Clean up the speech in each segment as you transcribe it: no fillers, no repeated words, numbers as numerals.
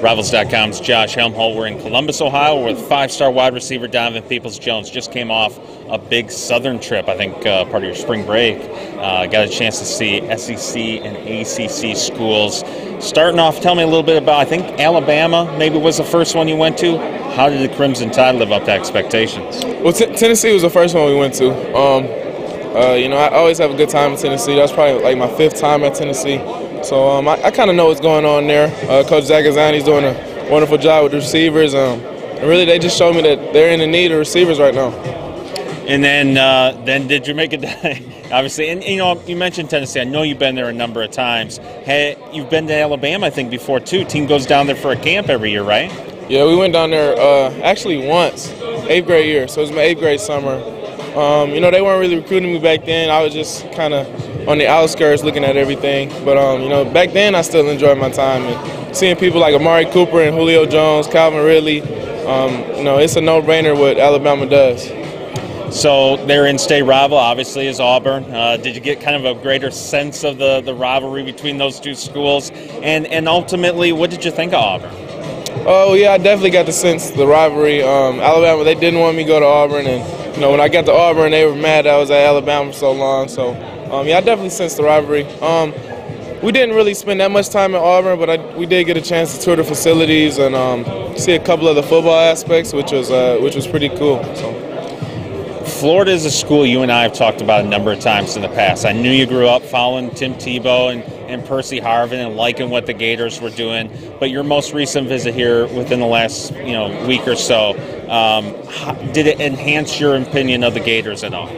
Rivals.com's Josh Helmholdt. We're in Columbus, Ohio, with five-star wide receiver Donovan Peoples-Jones. Just came off a big southern trip, I think part of your spring break. Got a chance to see SEC and ACC schools. Starting off, tell me a little bit about, I think Alabama maybe was the first one you went to. How did the Crimson Tide live up to expectations? Well, Tennessee was the first one we went to. I always have a good time in Tennessee. That was probably like my 5th time at Tennessee. So I kind of know what's going on there. Coach Zagazani's doing a wonderful job with the receivers. And really, they just showed me that they're in the need of receivers right now. And then did you make it? Obviously, and you mentioned Tennessee. I know you've been there a number of times. Hey, you've been to Alabama, I think, before too. Team goes down there for a camp every year, right? Yeah, we went down there actually once, 8th grade year. So it was my 8th grade summer. They weren't really recruiting me back then. I was just kind of on the outskirts looking at everything. But, back then I still enjoyed my time. And seeing people like Amari Cooper and Julio Jones, Calvin Ridley, it's a no-brainer what Alabama does. So their in-state rival, obviously, is Auburn. Did you get kind of a greater sense of the rivalry between those two schools? And ultimately, what did you think of Auburn? Oh, yeah, I definitely got the sense of the rivalry. Alabama, they didn't want me to go to Auburn. And, when I got to Auburn, they were mad that I was at Alabama for so long. So, I definitely sensed the rivalry. We didn't really spend that much time at Auburn, but we did get a chance to tour the facilities and see a couple of the football aspects, which was pretty cool. So. Florida is a school you and I have talked about a number of times in the past. I knew you grew up following Tim Tebow and Percy Harvin and liking what the Gators were doing, but your most recent visit here within the last week or so, did it enhance your opinion of the Gators at all?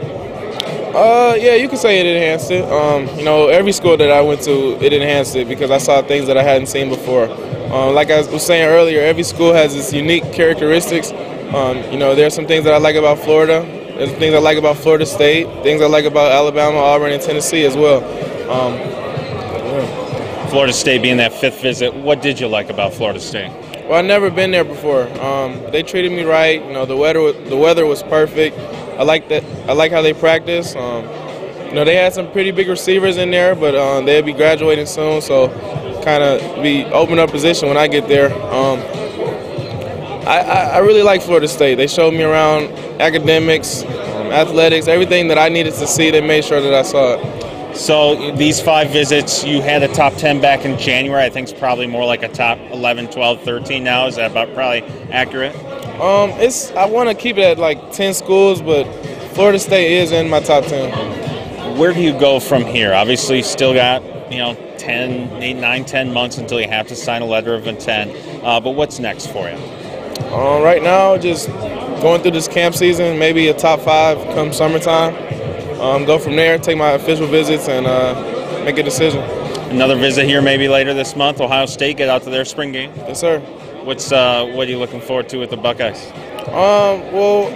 Yeah, you could say it enhanced it. Every school that I went to, it enhanced it because I saw things that I hadn't seen before. Like I was saying earlier, every school has its unique characteristics. There are some things that I like about Florida. There's things I like about Florida State, things I like about Alabama, Auburn, and Tennessee as well. Florida State being that 5th visit, what did you like about Florida State? Well, I've never been there before. They treated me right. The weather was perfect. I like that. I like how they practice. They had some pretty big receivers in there, but they'll be graduating soon, so kind of be open up position when I get there. I really like Florida State. They showed me around academics, athletics, everything that I needed to see. They made sure that I saw it. So these 5 visits, you had a top 10 back in January. I think it's probably more like a top 11, 12, 13 now. Is that about probably accurate? I want to keep it at like 10 schools, but Florida State is in my top 10. Where do you go from here? Obviously, still got 8, 9, 10 months until you have to sign a letter of intent. But what's next for you? Right now, just going through this camp season, maybe a top 5 come summertime. Go from there, take my official visits, and make a decision. Another visit here maybe later this month. Ohio State get out to their spring game. Yes, sir. What are you looking forward to with the Buckeyes? Well,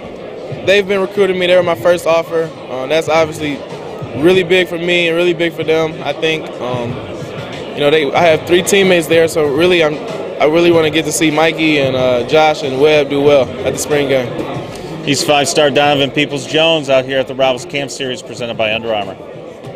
they've been recruiting me. They were my first offer. That's obviously really big for me and really big for them. I think, I have 3 teammates there, so really I really want to get to see Mikey and Josh and Webb do well at the spring game. He's 5-star Donovan Peoples-Jones out here at the Rivals Camp Series presented by Under Armour.